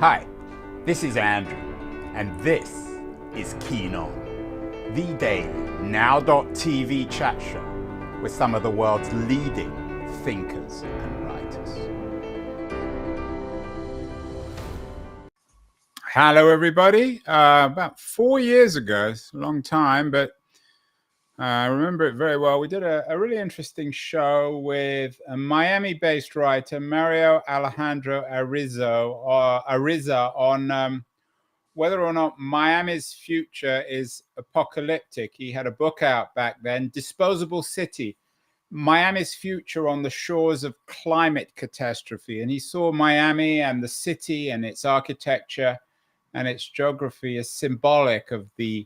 Hi, this is Andrew, and this is Keen On, the daily now.tv chat show with some of the world's leading thinkers and writers. Hello, everybody. About 4 years ago, it's a long time, but I remember it very well. We did a really interesting show with a Miami-based writer, Mario Alejandro Ariza, on whether or not Miami's future is apocalyptic. He had a book out back then, Disposable City, Miami's Future on the Shores of Climate Catastrophe. And he saw Miami and the city and its architecture and its geography as symbolic of the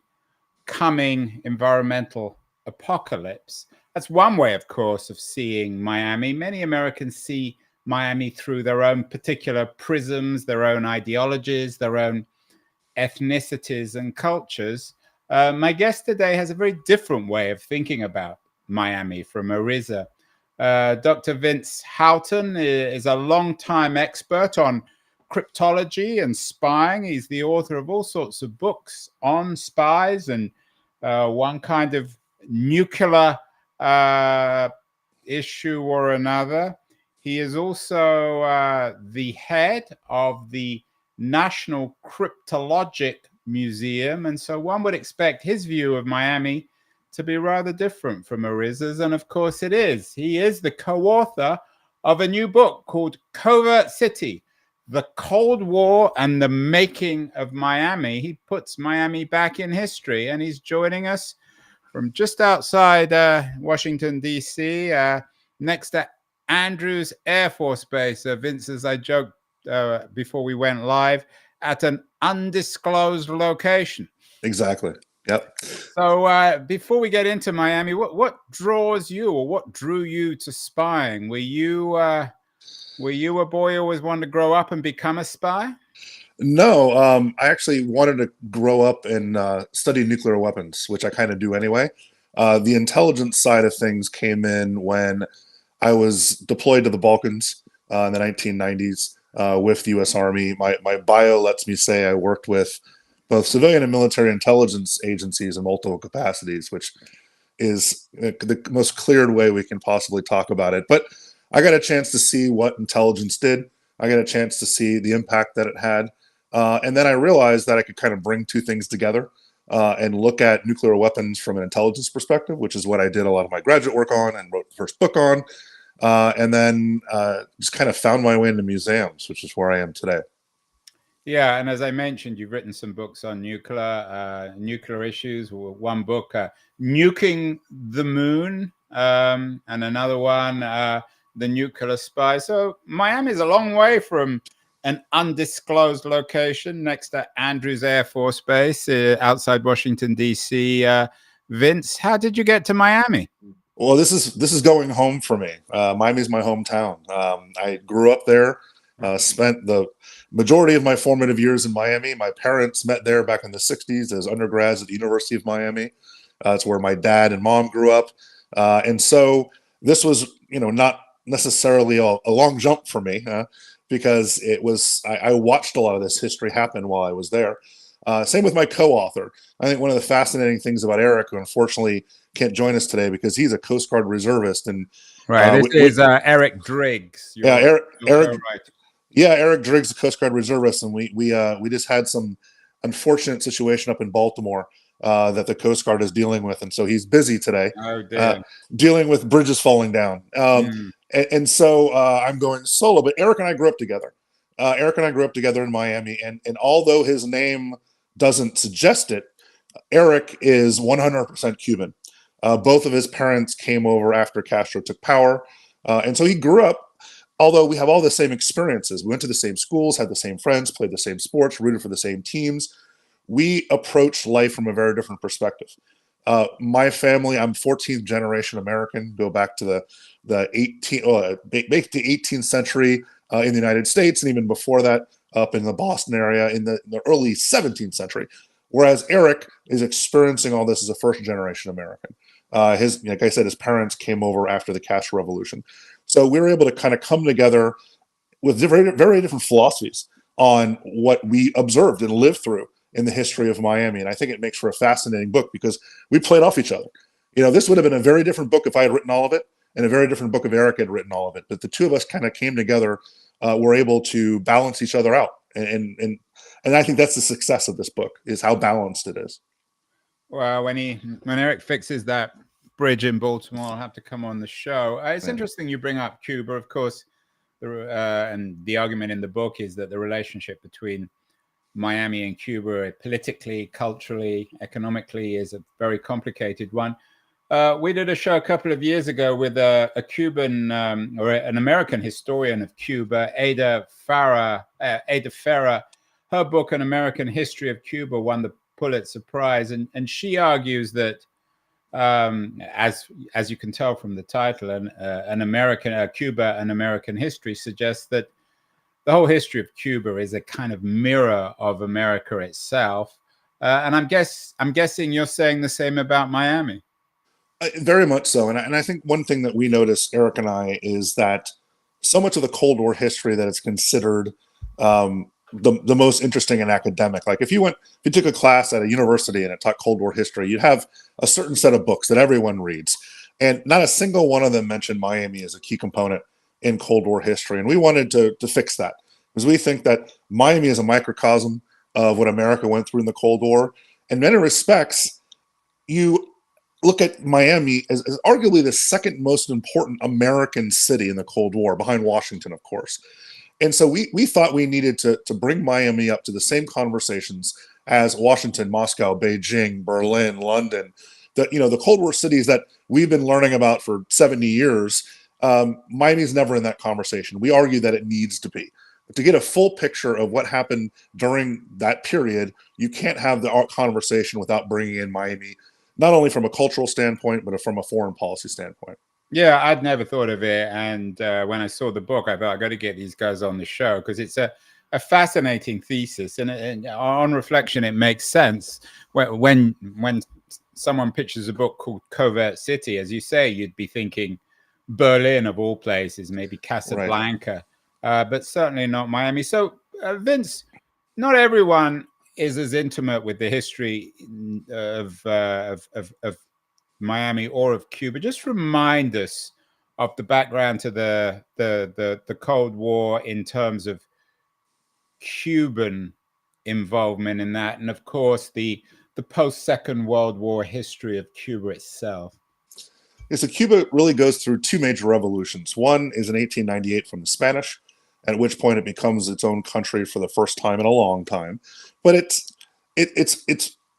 coming environmental apocalypse. That's one way, of course, of seeing Miami. Many Americans see Miami through their own particular prisms, their own ideologies, their own ethnicities and cultures. My guest today has a very different way of thinking about Miami from Ariza. Dr. Vince Houghton is a long-time expert on cryptology and spying. He's the author of all sorts of books on spies and one kind of nuclear issue or another. He is also the head of the National Cryptologic Museum, and so one would expect his view of Miami to be rather different from Ariza's, and of course it is. He is the co-author of a new book called Covert City, The Cold War and the Making of Miami. He puts Miami back in history, and he's joining us from just outside Washington, D.C., next to Andrews Air Force Base. Vince, as I joked before we went live, at an undisclosed location. Exactly. Yep. So before we get into Miami, what draws you, or what drew you to spying? Were you a boy who always wanted to grow up and become a spy? No, I actually wanted to grow up and study nuclear weapons, which I kind of do anyway. The intelligence side of things came in when I was deployed to the Balkans in the 1990s with the U.S. Army. My bio lets me say I worked with both civilian and military intelligence agencies in multiple capacities, which is the most cleared way we can possibly talk about it. But I got a chance to see what intelligence did. I got a chance to see the impact that it had. And then I realized that I could kind of bring two things together and look at nuclear weapons from an intelligence perspective, which is what I did a lot of my graduate work on and wrote the first book on. And then just kind of found my way into museums, which is where I am today. Yeah, and as I mentioned, you've written some books on nuclear issues. One book, Nuking the Moon, and another one, The Nuclear Spy. So Miami is a long way from an undisclosed location next to Andrews Air Force Base outside Washington, D.C. Vince, how did you get to Miami? Well, this is going home for me. Miami's my hometown. I grew up there, spent the majority of my formative years in Miami. My parents met there back in the 60s as undergrads at the University of Miami. It's where my dad and mom grew up. And so this was, not necessarily a long jump for me because it was, I watched a lot of this history happen while I was there. Same with my co-author. I think one of the fascinating things about Eric, who unfortunately can't join us today because he's a Coast Guard reservist. And right, this is Eric Driggs. Eric. Yeah, Eric Driggs, the Coast Guard reservist, and we just had some unfortunate situation up in Baltimore that the Coast Guard is dealing with, and so he's busy today dealing with bridges falling down. And so I'm going solo. But Eric and I grew up together. Eric and I grew up together in Miami, and although his name doesn't suggest it, Eric is 100% Cuban. Both of his parents came over after Castro took power, and so he grew up. Although we have all the same experiences, we went to the same schools, had the same friends, played the same sports, rooted for the same teams. We approach life from a very different perspective. My family, I'm 14th generation American, go back to the 18th century in the United States, and even before that, up in the Boston area in the early 17th century. Whereas Eric is experiencing all this as a first generation American. Like I said, his parents came over after the Castro Revolution. So we were able to kind of come together with very, very different philosophies. on what we observed and lived through in the history of Miami. And I think it makes for a fascinating book because we played off each other. This would have been a very different book if I had written all of it, and a very different book if Eric had written all of it. But the two of us kind of came together, were able to balance each other out. And I think that's the success of this book, is how balanced it is. Well, when Eric fixes that bridge in Baltimore, I'll have to come on the show. It's interesting you bring up Cuba, of course, and the argument in the book is that the relationship between Miami and Cuba, politically, culturally, economically, is a very complicated one. We did a show a couple of years ago with a Cuban or an American historian of Cuba, Ada Farah. Her book, An American History of Cuba, won the Pulitzer Prize, and she argues that, as you can tell from the title, Cuba, An American History, suggests that the whole history of Cuba is a kind of mirror of America itself. And I'm guessing you're saying the same about Miami. Very much so. And I think one thing that we notice, Eric and I, is that so much of the Cold War history that is considered the most interesting and academic. Like if you took a class at a university and it taught Cold War history, you'd have a certain set of books that everyone reads. And not a single one of them mentioned Miami as a key component in Cold War history. And we wanted to fix that, because we think that Miami is a microcosm of what America went through in the Cold War. In many respects, you look at Miami as arguably the second most important American city in the Cold War, behind Washington, of course. And so we thought we needed to bring Miami up to the same conversations as Washington, Moscow, Beijing, Berlin, London, the Cold War cities that we've been learning about for 70 years. Miami's never in that conversation. We argue that it needs to be. But to get a full picture of what happened during that period, you can't have the conversation without bringing in Miami, not only from a cultural standpoint, but from a foreign policy standpoint. Yeah, I'd never thought of it. And when I saw the book, I thought I got to get these guys on the show, because it's a fascinating thesis. And on reflection, it makes sense. When someone pitches a book called Covert City, as you say, you'd be thinking Berlin of all places, maybe Casablanca, right. But certainly not Miami. So, Vince, not everyone is as intimate with the history of Miami or of Cuba. Just remind us of the background to the Cold War in terms of Cuban involvement in that, and of course the post-Second World War history of Cuba itself. Yeah, so Cuba really goes through two major revolutions. One is in 1898 from the Spanish, at which point it becomes its own country for the first time in a long time. But it's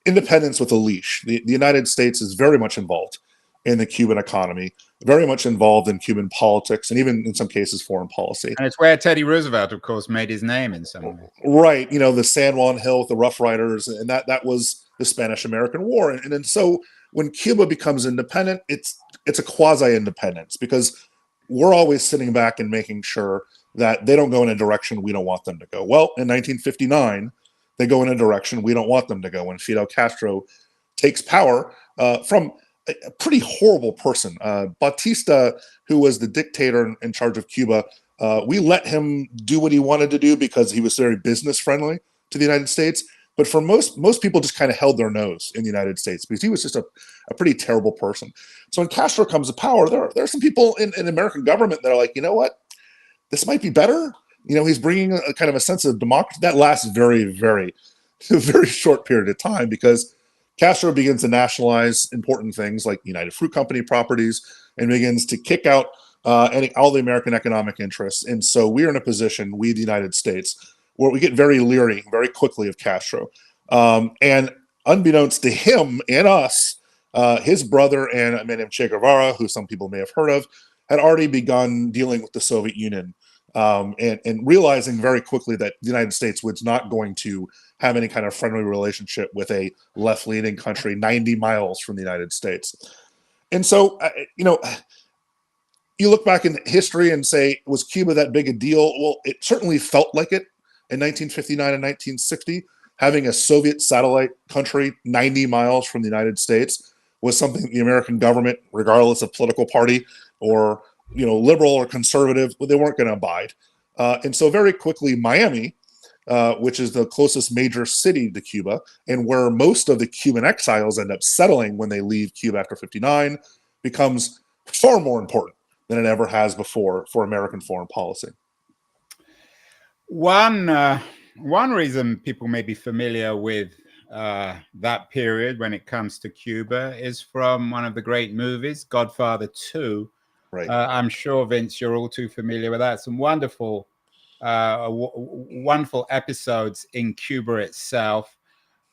independence with a leash. The United States is very much involved in the Cuban economy, very much involved in Cuban politics, and even in some cases foreign policy. And it's where Teddy Roosevelt, of course, made his name in some way. Right. The San Juan Hill with the Rough Riders, and that was the Spanish-American War. And so when Cuba becomes independent, it's a quasi-independence, because we're always sitting back and making sure that they don't go in a direction we don't want them to go. Well, in 1959, they go in a direction we don't want them to go when Fidel Castro takes power from a pretty horrible person. Batista, who was the dictator in charge of Cuba, we let him do what he wanted to do because he was very business friendly to the United States. But for most people just kind of held their nose in the United States because he was just a pretty terrible person. So when Castro comes to power, there are some people in American government that are like, you know what, this might be better. He's bringing a kind of a sense of democracy that lasts very, very, very short period of time, because Castro begins to nationalize important things like United Fruit Company properties and begins to kick out all the American economic interests. And so we're in a position, we, the United States, where we get very leery very quickly of Castro. And unbeknownst to him and us, his brother and a man named Che Guevara, who some people may have heard of, had already begun dealing with the Soviet Union. And realizing very quickly that the United States was not going to have any kind of friendly relationship with a left-leaning country 90 miles from the United States. And so, you look back in history and say, was Cuba that big a deal? Well, it certainly felt like it in 1959 and 1960. Having a Soviet satellite country 90 miles from the United States was something the American government, regardless of political party or liberal or conservative, they weren't going to abide. And so very quickly, Miami which is the closest major city to Cuba, and where most of the Cuban exiles end up settling when they leave Cuba after 59, becomes far more important than it ever has before for American foreign policy. One reason people may be familiar with that period when it comes to Cuba is from one of the great movies, Godfather 2. Right. I'm sure, Vince, you're all too familiar with that. Some wonderful episodes in Cuba itself.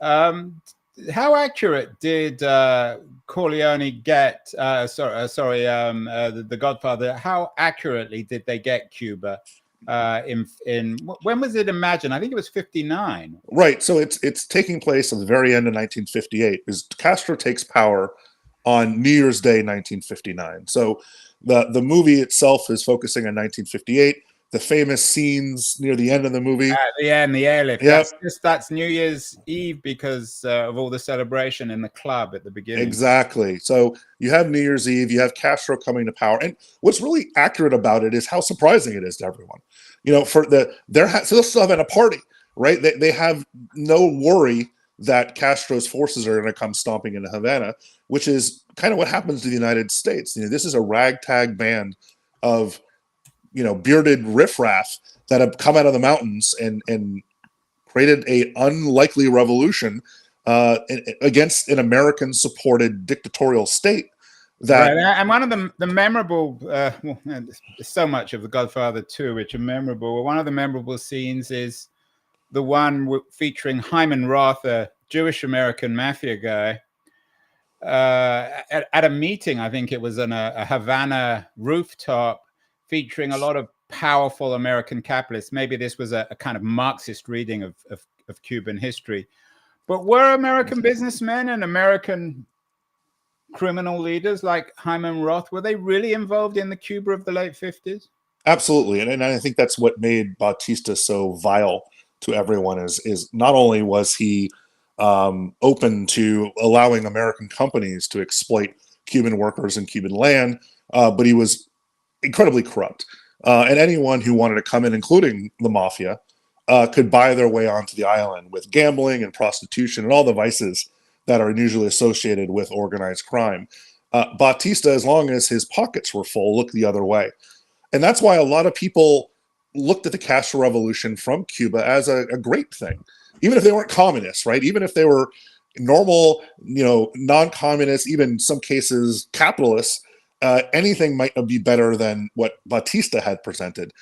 How accurate did Corleone get? The Godfather. How accurately did they get Cuba? In when was it imagined? I think it was 59. Right. So it's taking place at the very end of 1958. Because Castro takes power on New Year's Day, 1959. So the movie itself is focusing on 1958. The famous scenes near the end of the movie. At the end, the airlift. Yep. That's New Year's Eve because of all the celebration in the club at the beginning. Exactly. So you have New Year's Eve, you have Castro coming to power. And what's really accurate about it is how surprising it is to everyone. So they're still having a party, right? They have no worry that Castro's forces are going to come stomping into Havana, which is kind of what happens to the United States. This is a ragtag band of bearded riffraff that have come out of the mountains and created a unlikely revolution against an American-supported dictatorial state. That right. And one of the memorable, so much of The Godfather 2, which are memorable. One of the memorable scenes is the one featuring Hyman Roth, a Jewish-American mafia guy, at a meeting. I think it was on a Havana rooftop, featuring a lot of powerful American capitalists. Maybe this was a kind of Marxist reading of Cuban history. But were American businessmen and American criminal leaders like Hyman Roth, were they really involved in the Cuba of the late 50s? Absolutely. And I think that's what made Batista so vile to everyone is not only was he open to allowing American companies to exploit Cuban workers and Cuban land, but he was incredibly corrupt. And anyone who wanted to come in, including the mafia, could buy their way onto the island with gambling and prostitution and all the vices that are usually associated with organized crime. Batista, as long as his pockets were full, looked the other way. And that's why a lot of people looked at the Castro Revolution from Cuba as a great thing, even if they weren't communists, right? Even if they were normal, non-communists, even in some cases capitalists, anything might be better than what Batista had presented.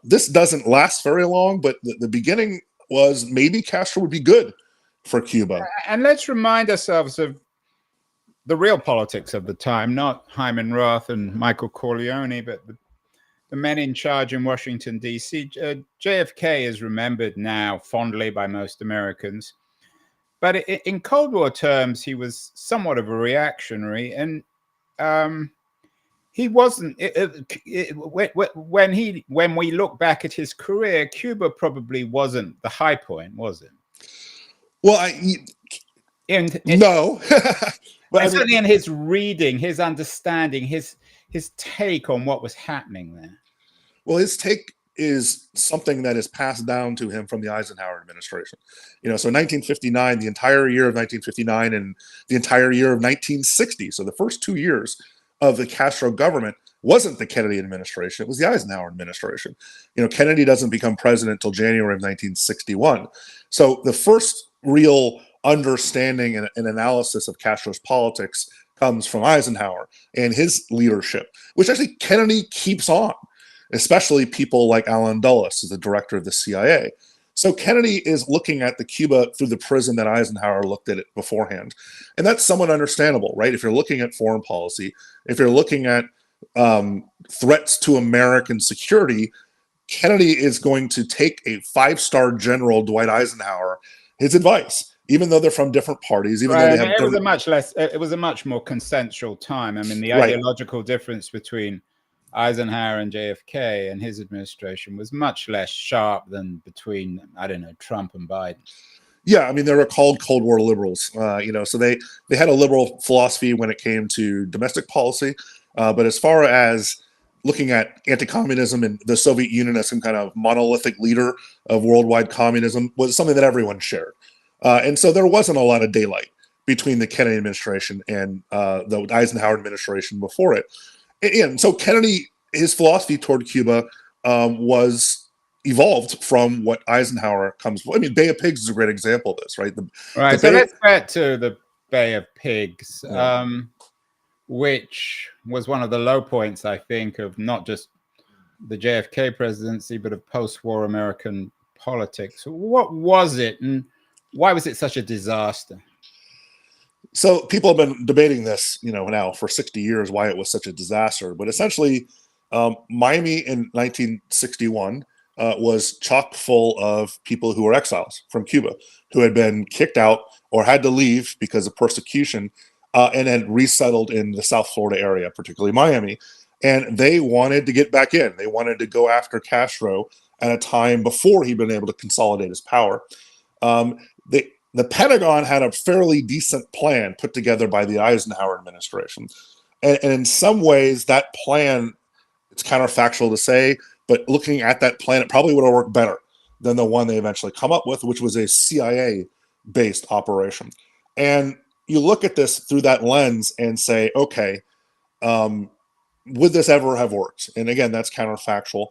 This doesn't last very long, but the beginning was maybe Castro would be good for Cuba. And let's remind ourselves of the real politics of the time, not Hyman Roth and Michael Corleone, but the men in charge in Washington, D.C. JFK is remembered now fondly by most Americans. But in Cold War terms, he was somewhat of a reactionary. And he wasn't. When we look back at his career, Cuba probably wasn't the high point, was it? Well, no. But certainly in his reading, his understanding, his take on what was happening there. Well, his take is something that is passed down to him from the Eisenhower administration. So 1959, the entire year of 1959 and the entire year of 1960, so the first 2 years of the Castro government wasn't the Kennedy administration, it was the Eisenhower administration. Kennedy doesn't become president until January of 1961. So the first real understanding and analysis of Castro's politics comes from Eisenhower and his leadership, which actually Kennedy keeps on, especially people like Allen Dulles, the director of the CIA. So Kennedy is looking at the Cuba through the prism that Eisenhower looked at it beforehand. And that's somewhat understandable, right? If you're looking at foreign policy, if you're looking at threats to American security, Kennedy is going to take a 5-star general, Dwight Eisenhower, his advice, even though they're from different parties. Even though they have it was a much more consensual time. I mean, the ideological difference between Eisenhower and JFK and his administration was much less sharp than between, I don't know, Trump and Biden. Yeah, I mean, they were called Cold War liberals, so they had a liberal philosophy when it came to domestic policy. But as far as looking at anti-communism and the Soviet Union as some kind of monolithic leader of worldwide communism was something that everyone shared. And so there wasn't a lot of daylight between the Kennedy administration and the Eisenhower administration before it. And so Kennedy, his philosophy toward Cuba was evolved from what Eisenhower comes from. I mean, Bay of Pigs is a great example of this, right? Right. So let's get to the Bay of Pigs, which was one of the low points, I think, of not just the JFK presidency, but of post-war American politics. What was it, and why was it such a disaster? So people have been debating this, now for 60 years, why it was such a disaster. But essentially, Miami in 1961 was chock full of people who were exiles from Cuba, who had been kicked out or had to leave because of persecution, and had resettled in the South Florida area, particularly Miami. And they wanted to get back in. They wanted to go after Castro at a time before he'd been able to consolidate his power. The Pentagon had a fairly decent plan put together by the Eisenhower administration. And in some ways, that plan, it's counterfactual to say, but looking at that plan, it probably would have worked better than the one they eventually come up with, which was a CIA-based operation. And you look at this through that lens and say, okay, would this ever have worked? And again, that's counterfactual.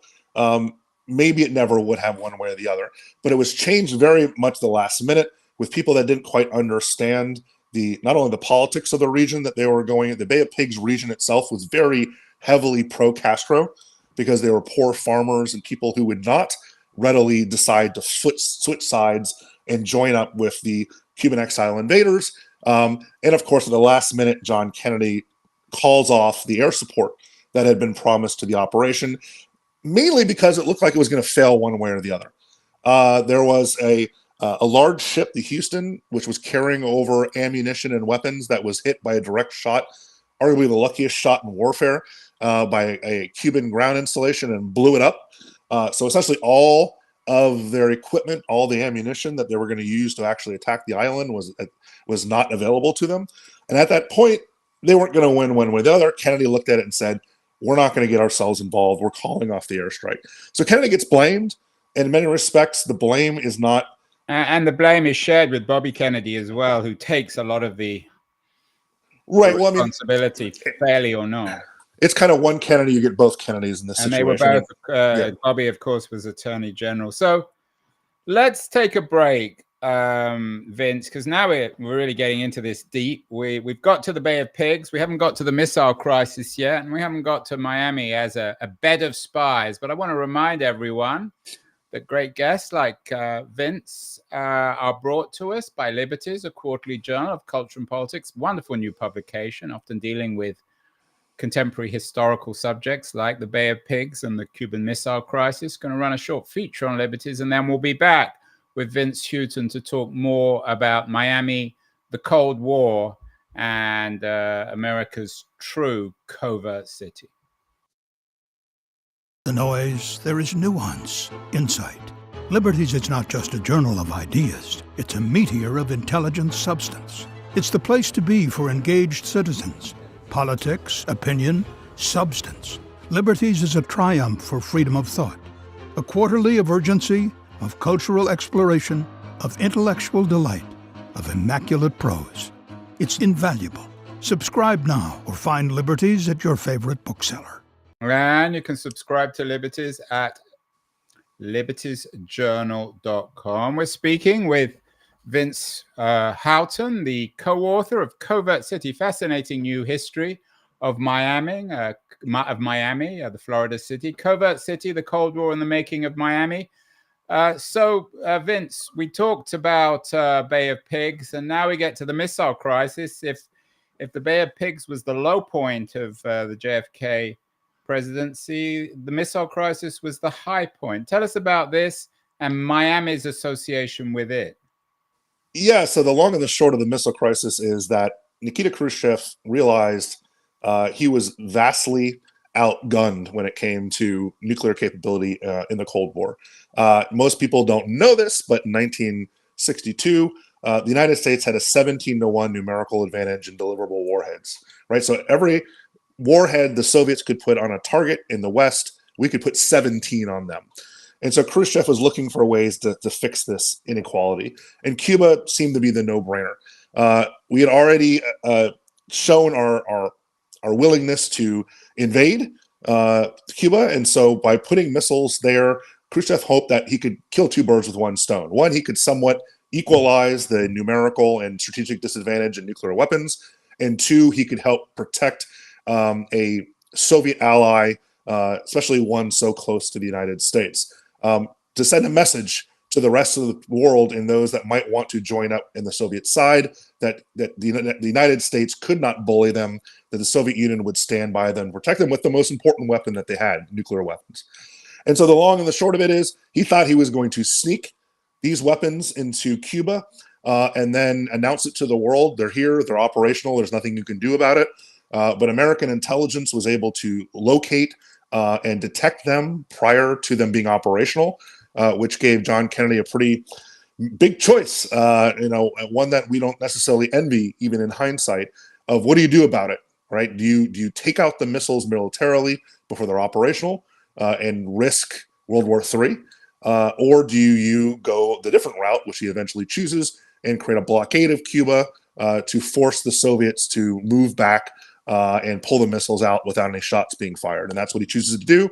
Maybe it never would have one way or the other, but it was changed very much the last minute with people that didn't quite understand not only the politics of the region that they were going in. The Bay of Pigs region itself was very heavily pro-Castro because they were poor farmers and people who would not readily decide to switch sides and join up with the Cuban exile invaders. And of course, at the last minute, John Kennedy calls off the air support that had been promised to the operation, mainly because it looked like it was going to fail one way or the other. There was a large ship, the Houston, which was carrying over ammunition and weapons that was hit by a direct shot, arguably the luckiest shot in warfare, by a Cuban ground installation, and blew it up. So essentially all of their equipment, all the ammunition that they were going to use to actually attack the island was not available to them. And at that point, they weren't going to win one way or the other. Kennedy looked at it and said, we're not going to get ourselves involved. We're calling off the airstrike. So Kennedy gets blamed. In many respects, the blame is not... And the blame is shared with Bobby Kennedy as well, who takes a lot of the responsibility, fairly or not. It's kind of one Kennedy, you get both Kennedys in this situation. And they were both, Bobby, of course, was Attorney General. So let's take a break, Vince, because now we're really getting into this deep. We've got to the Bay of Pigs. We haven't got to the missile crisis yet, and we haven't got to Miami as a bed of spies. But I want to remind everyone that great guests like Vince are brought to us by Liberties, a quarterly journal of culture and politics. Wonderful new publication, often dealing with contemporary historical subjects like the Bay of Pigs and the Cuban Missile Crisis. Going to run a short feature on Liberties, and then we'll be back with Vince Houghton to talk more about Miami, the Cold War, and America's true covert city. The noise, there is nuance, insight. Liberties is not just a journal of ideas. It's a meteor of intelligent substance. It's the place to be for engaged citizens. Politics, opinion, substance. Liberties is a triumph for freedom of thought. A quarterly of urgency, of cultural exploration, of intellectual delight, of immaculate prose. It's invaluable. Subscribe now or find Liberties at your favorite bookseller. And you can subscribe to Liberties at libertiesjournal.com. We're speaking with Vince Houghton, the co-author of Covert City, Fascinating New History of Miami, the Florida city. Covert City, the Cold War and the Making of Miami. So, Vince, we talked about Bay of Pigs, and now we get to the missile crisis. If the Bay of Pigs was the low point of the JFK presidency, the missile crisis was the high point. Tell us about this and Miami's association with it. Yeah, so the long and the short of the missile crisis is that Nikita Khrushchev realized he was vastly outgunned when it came to nuclear capability in the Cold War. Most people don't know this, but in 1962, the United States had a 17-1 numerical advantage in deliverable warheads, right? So every warhead the Soviets could put on a target in the West, we could put 17 on them. And so Khrushchev was looking for ways to fix this inequality. And Cuba seemed to be the no-brainer. We had already shown our willingness to invade Cuba. And so by putting missiles there, Khrushchev hoped that he could kill two birds with one stone. One, he could somewhat equalize the numerical and strategic disadvantage in nuclear weapons. And two, he could help protect a Soviet ally, especially one so close to the United States, to send a message to the rest of the world and those that might want to join up in the Soviet side, that the United States could not bully them, that the Soviet Union would stand by them, protect them with the most important weapon that they had, nuclear weapons. And so the long and the short of it is, he thought he was going to sneak these weapons into Cuba and then announce it to the world. They're here, they're operational, there's nothing you can do about it. But American intelligence was able to locate and detect them prior to them being operational, which gave John Kennedy a pretty big choice, one that we don't necessarily envy, even in hindsight, of what do you do about it, right? Do you take out the missiles militarily before they're operational and risk World War III? Or do you go the different route, which he eventually chooses, and create a blockade of Cuba to force the Soviets to move back and pull the missiles out without any shots being fired? And that's what he chooses to do.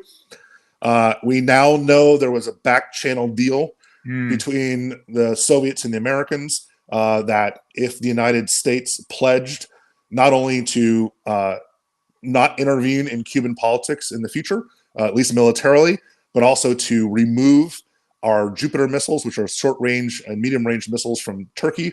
We now know there was a back channel deal between the Soviets and the Americans that if the United States pledged not only to not intervene in Cuban politics in the future, at least militarily, but also to remove our Jupiter missiles, which are short-range and medium-range missiles from Turkey,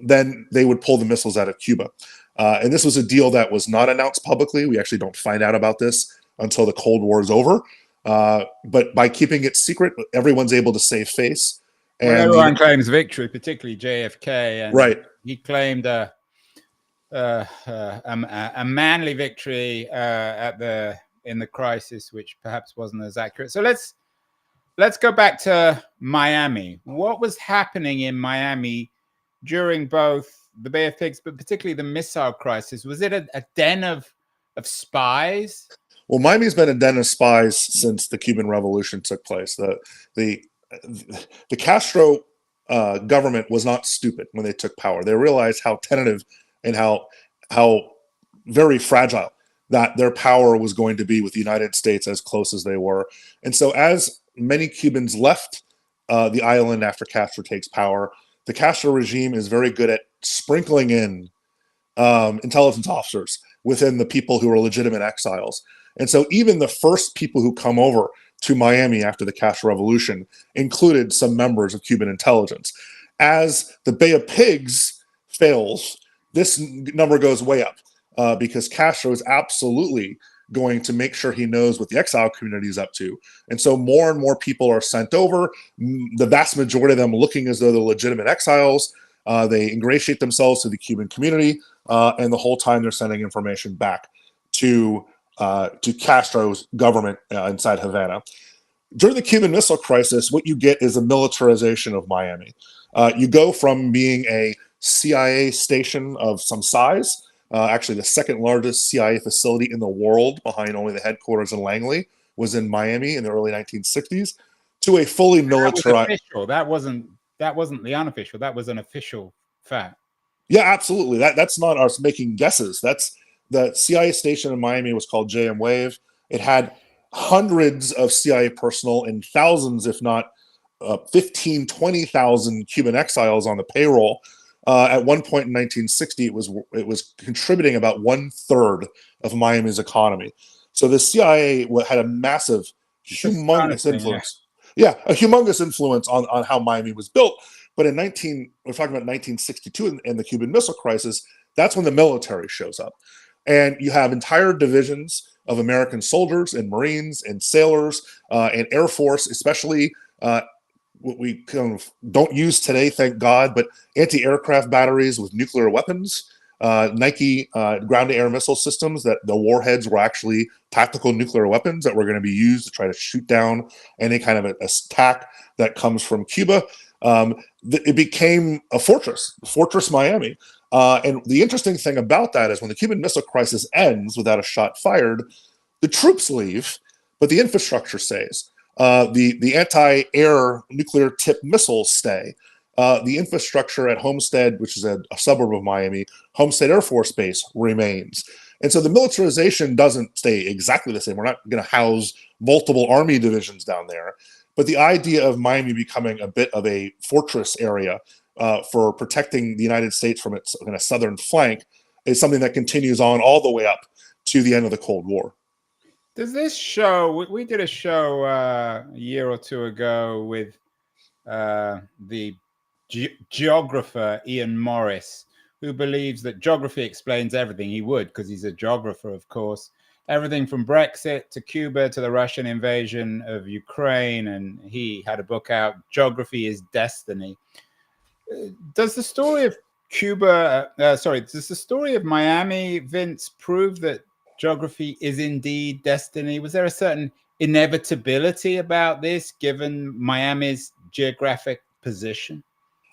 then they would pull the missiles out of Cuba. And this was a deal that was not announced publicly. We actually don't find out about this until the Cold War is over. But by keeping it secret, everyone's able to save face. And everyone claims victory, particularly JFK. And right. He claimed a manly victory in the crisis, which perhaps wasn't as accurate. So let's go back to Miami. What was happening in Miami during both the Bay of Pigs, but particularly the missile crisis? Was it a den of spies? Well, Miami's been a den of spies since the Cuban Revolution took place. The Castro government was not stupid when they took power. They realized how tentative and how very fragile that their power was going to be with the United States as close as they were. And so as many Cubans left the island after Castro takes power, the Castro regime is very good at sprinkling in intelligence officers within the people who are legitimate exiles. And so even the first people who come over to Miami after the Castro Revolution included some members of Cuban intelligence. As the Bay of Pigs fails, this number goes way up because Castro is absolutely going to make sure he knows what the exile community is up to. And so more and more people are sent over, the vast majority of them looking as though they're legitimate exiles. They ingratiate themselves to the Cuban community, and the whole time they're sending information back to Castro's government inside Havana. During the Cuban Missile Crisis, what you get is a militarization of Miami. You go from being a CIA station of some size, actually the second largest CIA facility in the world behind only the headquarters in Langley was in Miami in the early 1960s, to a fully militarized. That wasn't the unofficial. That was an official fact. Yeah, absolutely. That's not us making guesses. That's the CIA station in Miami was called JM Wave. It had hundreds of CIA personnel and thousands, if not 15, 20,000 Cuban exiles on the payroll. At one point in 1960, it was contributing about 1/3 of Miami's economy. So the CIA had a massive, humongous influence. Yeah, a humongous influence on how Miami was built. But we're talking about 1962 and the Cuban Missile Crisis, that's when the military shows up. And you have entire divisions of American soldiers and Marines and sailors and Air Force, especially what we kind of don't use today, thank God, but anti-aircraft batteries with nuclear weapons, Nike ground-to-air missile systems, that the warheads were actually tactical nuclear weapons that were going to be used to try to shoot down any kind of attack that comes from Cuba. It became a fortress Miami. And the interesting thing about that is when the Cuban Missile Crisis ends without a shot fired, the troops leave, but the infrastructure stays. The anti-air nuclear tipped missiles stay. The infrastructure at Homestead, which is a suburb of Miami, Homestead Air Force Base, remains. And so the militarization doesn't stay exactly the same. We're not going to house multiple army divisions down there. But the idea of Miami becoming a bit of a fortress area for protecting the United States from its kind of southern flank is something that continues on all the way up to the end of the Cold War. Does this show, we did a show a year or two ago with the geographer Ian Morris, who believes that geography explains everything. He would, because he's a geographer, of course. Everything from Brexit to Cuba to the Russian invasion of Ukraine. And he had a book out, Geography is Destiny. Does the story of does the story of Miami, Vince, prove that geography is indeed destiny? Was there a certain inevitability about this, given Miami's geographic position?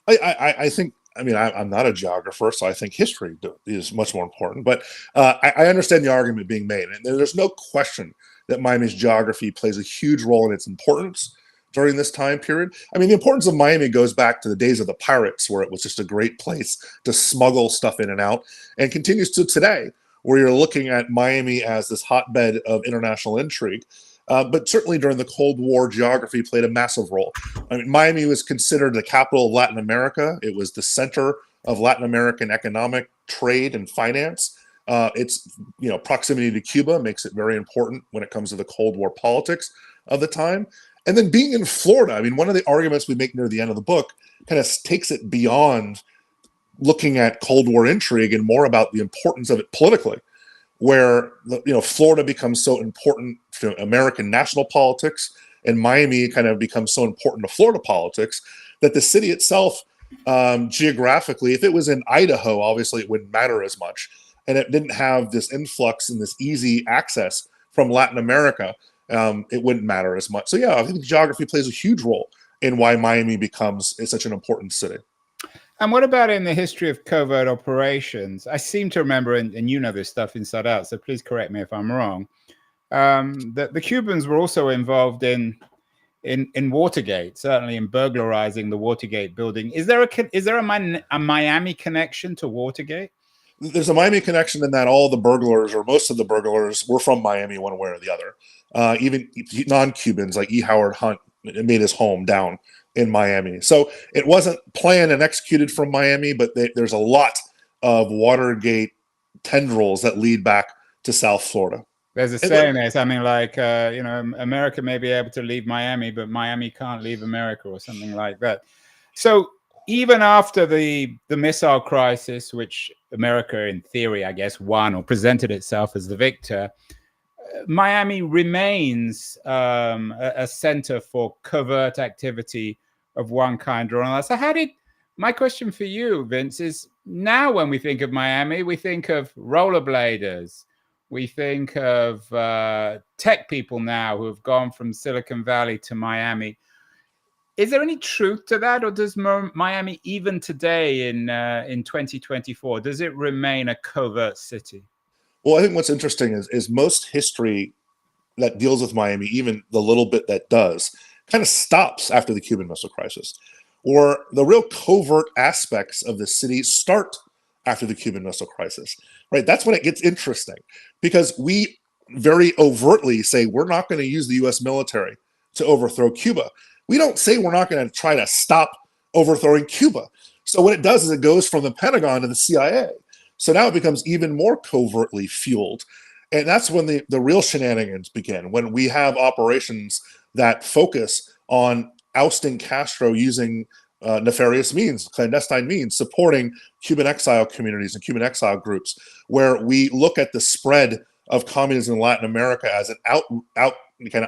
I think, I mean, I'm not a geographer, so I think history is much more important. But I understand the argument being made. And there's no question that Miami's geography plays a huge role in its importance during this time period. I mean, the importance of Miami goes back to the days of the pirates, where it was just a great place to smuggle stuff in and out, and continues to today, where you're looking at Miami as this hotbed of international intrigue. But certainly during the Cold War, geography played a massive role. I mean, Miami was considered the capital of Latin America. It was the center of Latin American economic trade and finance. Its proximity to Cuba makes it very important when it comes to the Cold War politics of the time. And then being in Florida, I mean, one of the arguments we make near the end of the book kind of takes it beyond looking at Cold War intrigue and more about the importance of it politically, where Florida becomes so important to American national politics, and Miami kind of becomes so important to Florida politics that the city itself, geographically, if it was in Idaho, obviously it wouldn't matter as much, and it didn't have this influx and this easy access from Latin America, it wouldn't matter as much. So yeah, I think geography plays a huge role in why Miami becomes such an important city. And what about in the history of covert operations? I seem to remember, and you know this stuff inside out, so please correct me if I'm wrong, that the Cubans were also involved in Watergate, certainly in burglarizing the Watergate building. Is there a Miami connection to Watergate? There's a Miami connection in that all the burglars, or most of the burglars, were from Miami one way or the other. Even non-Cubans like E. Howard Hunt made his home down in Miami. So it wasn't planned and executed from Miami, but there's a lot of Watergate tendrils that lead back to South Florida. There's a saying there, something like, America may be able to leave Miami, but Miami can't leave America, or something like that. So even after the missile crisis, which America, in theory, I guess, won or presented itself as the victor, Miami remains a center for covert activity of one kind or another. So my question for you, Vince, is now when we think of Miami, we think of rollerbladers, we think of tech people now who have gone from Silicon Valley to Miami. Is there any truth to that, or does Miami, even today in 2024, does it remain a covert city? Well, I think what's interesting is most history that deals with Miami, even the little bit that does, kind of stops after the Cuban Missile Crisis, or the real covert aspects of the city start after the Cuban Missile Crisis, right? That's when it gets interesting, because we very overtly say we're not going to use the U.S. military to overthrow Cuba. We don't say we're not going to try to stop overthrowing Cuba. So what it does is it goes from the Pentagon to the CIA. So now it becomes even more covertly fueled. And that's when the real shenanigans begin, when we have operations that focus on ousting Castro using nefarious means, clandestine means, supporting Cuban exile communities and Cuban exile groups, where we look at the spread of communism in Latin America as an an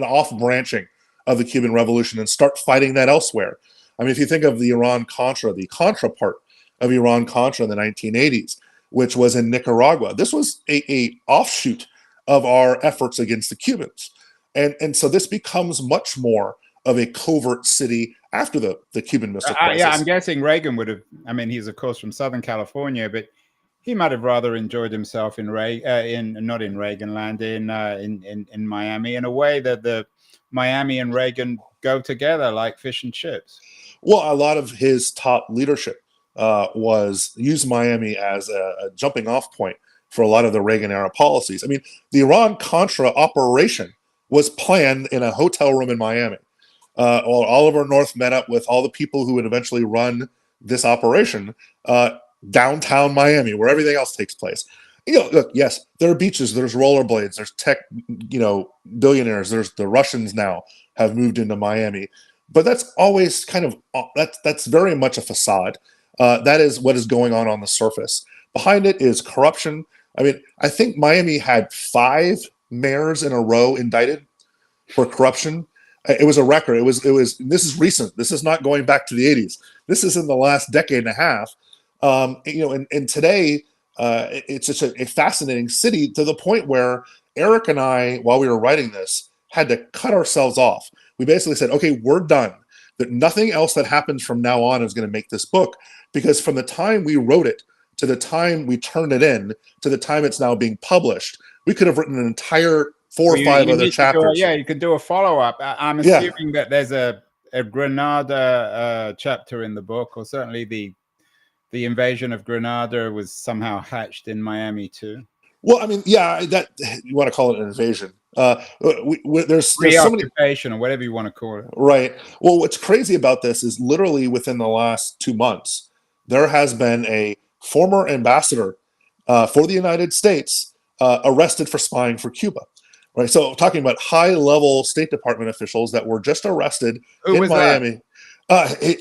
off branching of the Cuban Revolution, and start fighting that elsewhere. I mean, if you think of the Iran-Contra, the Contra part of Iran-Contra in the 1980s, which was in Nicaragua, this was a offshoot of our efforts against the Cubans. And so this becomes much more of a covert city after the Cuban Missile Crisis. Yeah, I'm guessing Reagan would have. I mean, he's of course from Southern California, but he might have rather enjoyed himself in not in Reaganland, in Miami, in a way that the Miami and Reagan go together like fish and chips. Well, a lot of his top leadership was used Miami as a jumping off point for a lot of the Reagan era policies. I mean, the Iran-Contra operation was planned in a hotel room in Miami. Oliver North met up with all the people who would eventually run this operation downtown Miami, where everything else takes place. Look, yes, there are beaches, there's rollerblades, there's tech, billionaires, there's the Russians now have moved into Miami. But that's always kind of, that's very much a facade. That is what is going on the surface. Behind it is corruption. I mean, I think Miami had 5 mayors in a row indicted for corruption. It was a record. It was. This is recent. This is not going back to the 80s. This is in the last decade and a half. And today, it's such a fascinating city to the point where Eric and I, while we were writing this, had to cut ourselves off. We basically said, okay, we're done. That nothing else that happens from now on is going to make this book, because from the time we wrote it to the time we turned it in to the time it's now being published, we could have written an entire 4 or 5 other chapters. You could do a follow-up. I'm assuming that there's a Grenada chapter in the book, or certainly the invasion of Grenada was somehow hatched in Miami too. Well, I mean, yeah, that you want to call it an invasion. There's so many, or whatever you want to call it. Right. Well, what's crazy about this is literally within the last 2 months, there has been a former ambassador for the United States arrested for spying for Cuba. Right. So talking about high-level State Department officials that were just arrested in Miami. I'd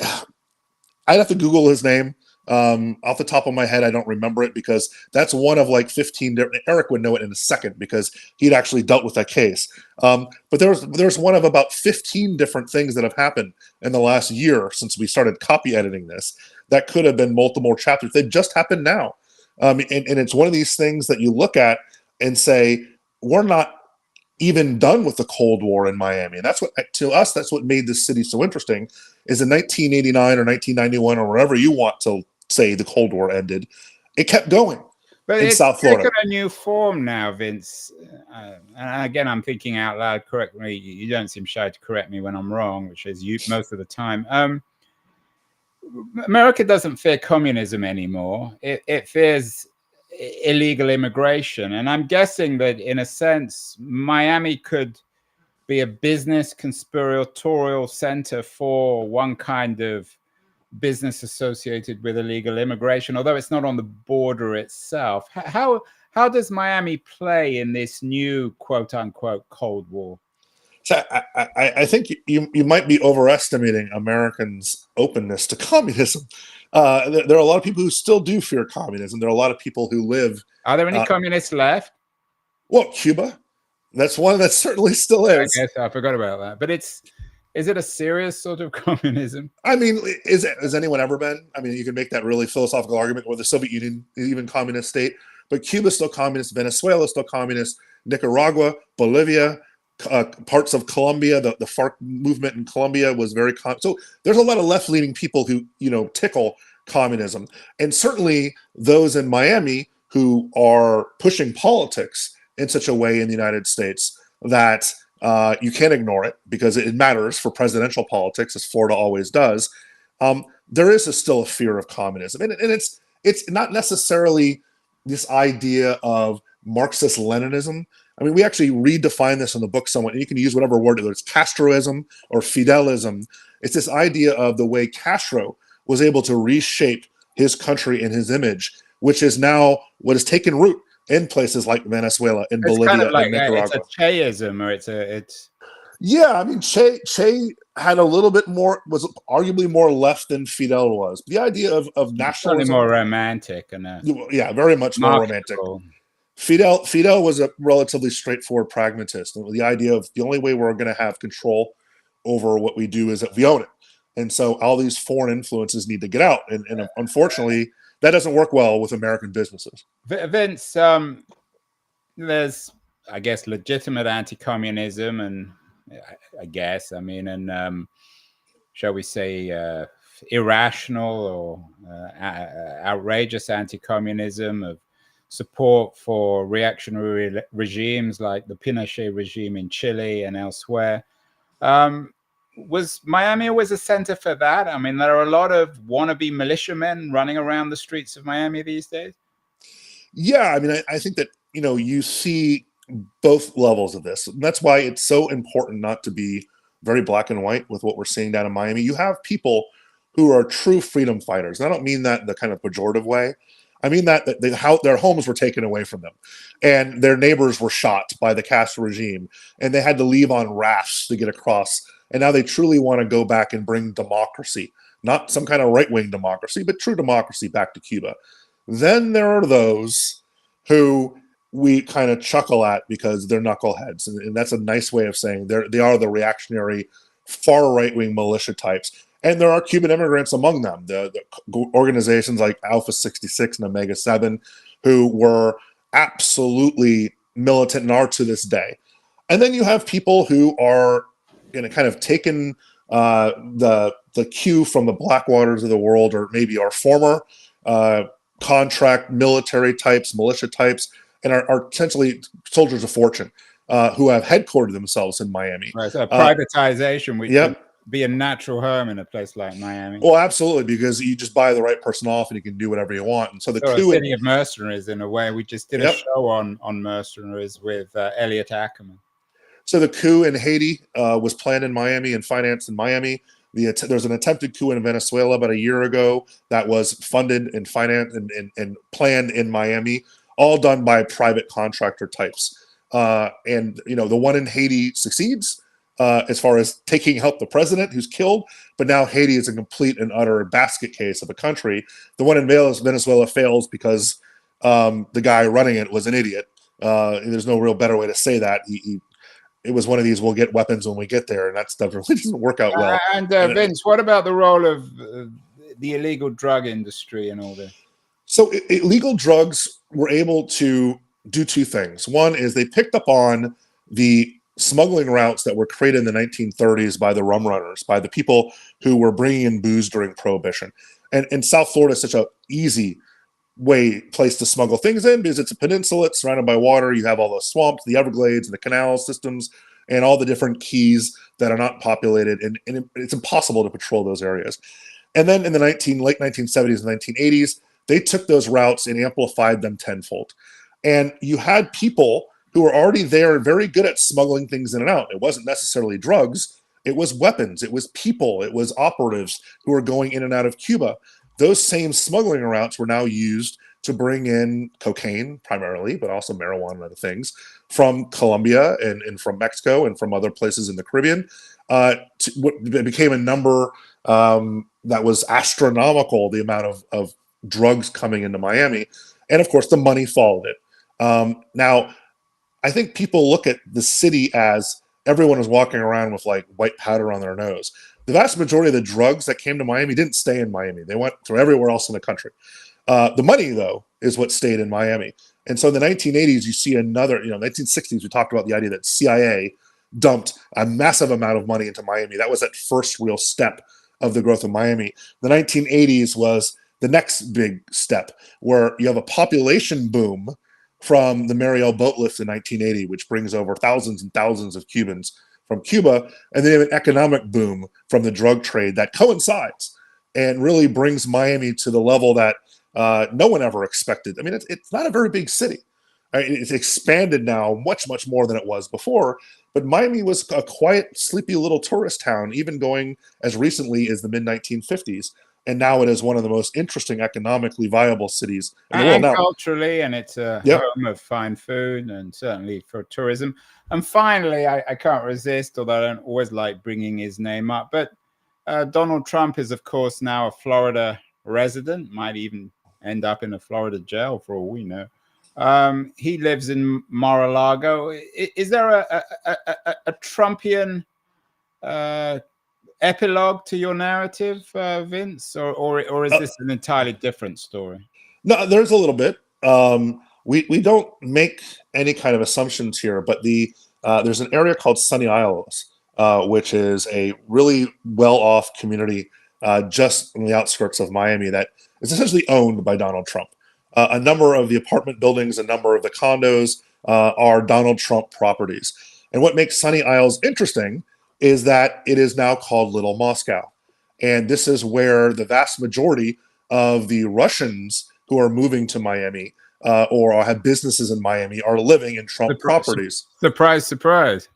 have to Google his name. Off the top of my head, I don't remember it, because that's one of like 15 different. Eric would know it in a second because he'd actually dealt with that case. But there's one of about 15 different things that have happened in the last year since we started copy editing this. That could have been multiple chapters. They've just happened now. And it's one of these things that you look at and say, we're not even done with the Cold War in Miami. And that's what, to us, that's what made this city so interesting, is in 1989 or 1991 or wherever you want to say the Cold War ended, it kept going. But in South Florida. It's taken a new form now, Vince. And again, I'm thinking out loud. Correct me. You don't seem shy to correct me when I'm wrong, which is you most of the time. America doesn't fear communism anymore. It fears illegal immigration. And I'm guessing that in a sense, Miami could be a business conspiratorial center for one kind of business associated with illegal immigration, although it's not on the border itself. How does Miami play in this new quote unquote Cold War? So I think you might be overestimating Americans' openness to communism. There are a lot of people who still do fear communism. There are a lot of people who live. Are there any communists left? Well, Cuba. That's one that certainly still is. I guess I forgot about that. But is it a serious sort of communism? I mean, has anyone ever been? I mean, you can make that really philosophical argument with the Soviet Union, even communist state. But Cuba's still communist. Venezuela's still communist. Nicaragua, Bolivia, parts of Colombia, the FARC movement in Colombia was very so there's a lot of left-leaning people who tickle communism, and certainly those in Miami who are pushing politics in such a way in the United States that you can't ignore it because it matters for presidential politics, as Florida always does. There is still a fear of communism, and it's not necessarily this idea of Marxist-Leninism. I mean, we actually redefine this in the book somewhat, and you can use whatever word, whether it's Castroism or Fidelism. It's this idea of the way Castro was able to reshape his country and his image, which is now what has taken root in places like Venezuela, in Bolivia, kind of like, and Nicaragua. It's a Cheism, or it's. Yeah, I mean, Che had a little bit more, was arguably more left than Fidel was. The idea of nationalism, more romantic, and yeah, very much more romantic. Fidel was a relatively straightforward pragmatist, and the idea of the only way we're going to have control over what we do is if we own it, and so all these foreign influences need to get out, and unfortunately, that doesn't work well with American businesses. Vince, there's, I guess, legitimate anti-communism, and shall we say, irrational or outrageous anti-communism, of support for reactionary regimes like the Pinochet regime in Chile and elsewhere. Was Miami always a center for that? I mean, there are a lot of wannabe militiamen running around the streets of Miami these days. Yeah, I mean, I think that, you see both levels of this. And that's why it's so important not to be very black and white with what we're seeing down in Miami. You have people who are true freedom fighters. And I don't mean that in the kind of pejorative way. I mean that how their homes were taken away from them, and their neighbors were shot by the Castro regime, and they had to leave on rafts to get across. And now they truly want to go back and bring democracy, not some kind of right-wing democracy, but true democracy back to Cuba. Then there are those who we kind of chuckle at because they're knuckleheads, and that's a nice way of saying they are the reactionary, far right-wing militia types. And there are Cuban immigrants among them, the organizations like Alpha 66 and Omega 7, who were absolutely militant and are to this day. And then you have people who are kind of taken the cue from the Blackwaters of the world, or maybe our former contract military types, militia types, and are essentially soldiers of fortune who have headquartered themselves in Miami. Right, so privatization, which yep. would be a natural home in a place like Miami. Well, absolutely, because you just buy the right person off and you can do whatever you want. And so the coup, a city of mercenaries in a way. We just did a show on mercenaries with Elliot Ackerman. So the coup in Haiti was planned in Miami and financed in Miami. There's an attempted coup in Venezuela about a year ago that was funded and financed and planned in Miami, all done by private contractor types. And the one in Haiti succeeds as far as taking out the president who's killed, but now Haiti is a complete and utter basket case of a country. The one in Venezuela fails because the guy running it was an idiot. There's no real better way to say that. It was one of these, we'll get weapons when we get there, and that stuff really doesn't work out well. And Vince, what about the role of the illegal drug industry and all this? So illegal drugs were able to do two things. One is they picked up on the smuggling routes that were created in the 1930s by the rum runners, by the people who were bringing in booze during Prohibition. And South Florida is such an easy place to smuggle things in because it's a peninsula, it's surrounded by water. You have all the swamps, the Everglades, and the canal systems, and all the different keys that are not populated, and it's impossible to patrol those areas. And then in the late 1970s and 1980s, they took those routes and amplified them tenfold. And you had people who were already there, very good at smuggling things in and out. It wasn't necessarily drugs. It was weapons. It was people. It was operatives who were going in and out of Cuba. Those same smuggling routes were now used to bring in cocaine primarily, but also marijuana and other things from Colombia and from Mexico and from other places in the Caribbean. It became a number that was astronomical, the amount of drugs coming into Miami. And of course, the money followed it. Now, I think people look at the city as everyone was walking around with like white powder on their nose. The vast majority of the drugs that came to Miami didn't stay in Miami. They went to everywhere else in the country. The money, though, is what stayed in Miami. And so in the 1980s, you see another, 1960s, we talked about the idea that CIA dumped a massive amount of money into Miami. That was that first real step of the growth of Miami. The 1980s was the next big step, where you have a population boom from the Mariel boat lift in 1980, which brings over thousands and thousands of Cubans from Cuba, and then you have an economic boom from the drug trade that coincides and really brings Miami to the level that no one ever expected. I mean, it's not a very big city. It's expanded now much, much more than it was before, but Miami was a quiet, sleepy little tourist town, even going as recently as the mid-1950s. And now it is one of the most interesting, economically viable cities in the world now. Culturally, and it's a home of fine food, and certainly for tourism. And finally, I can't resist, although I don't always like bringing his name up, but Donald Trump is, of course, now a Florida resident, might even end up in a Florida jail for all we know. He lives in Mar-a-Lago. Is there a Trumpian epilogue to your narrative, Vince, or is this an entirely different story? No, there's a little bit. We don't make any kind of assumptions here, but there's an area called Sunny Isles which is a really well-off community just on the outskirts of Miami that is essentially owned by Donald Trump. A number of the apartment buildings, a number of the condos are Donald Trump properties. And what makes Sunny Isles interesting is that it is now called Little Moscow. And this is where the vast majority of the Russians who are moving to Miami or have businesses in Miami are living in Trump properties. Surprise, surprise.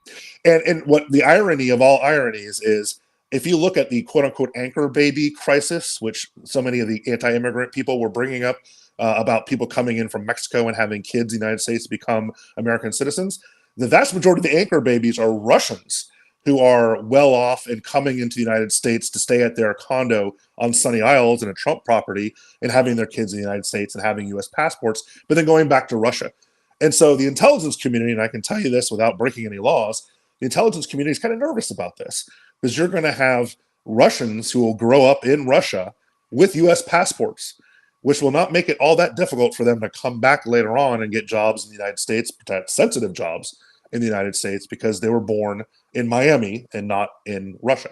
And what the irony of all ironies is, if you look at the quote-unquote anchor baby crisis, which so many of the anti-immigrant people were bringing up about people coming in from Mexico and having kids in the United States to become American citizens, the vast majority of the anchor babies are Russians who are well off and coming into the United States to stay at their condo on Sunny Isles in a Trump property and having their kids in the United States and having U.S. passports, but then going back to Russia. And so the intelligence community, and I can tell you this without breaking any laws, the intelligence community is kind of nervous about this, because you're going to have Russians who will grow up in Russia with U.S. passports, which will not make it all that difficult for them to come back later on and get jobs in the United States, sensitive jobs in the United States, because they were born in Miami and not in Russia.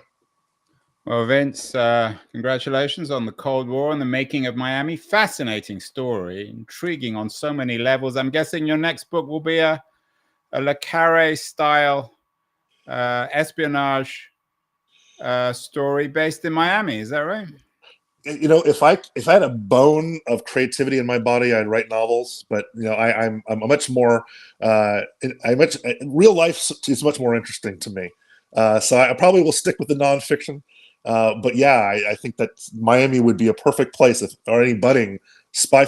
Well, Vince, congratulations on the Cold War and the making of Miami. Fascinating story, intriguing on so many levels. I'm guessing your next book will be a Le Carre style espionage story based in Miami. Is that right? You know, if I had a bone of creativity in my body, I'd write novels. But you know, I'm a much more real life is much more interesting to me. So I probably will stick with the nonfiction. But yeah, I think that Miami would be a perfect place if there are any budding spy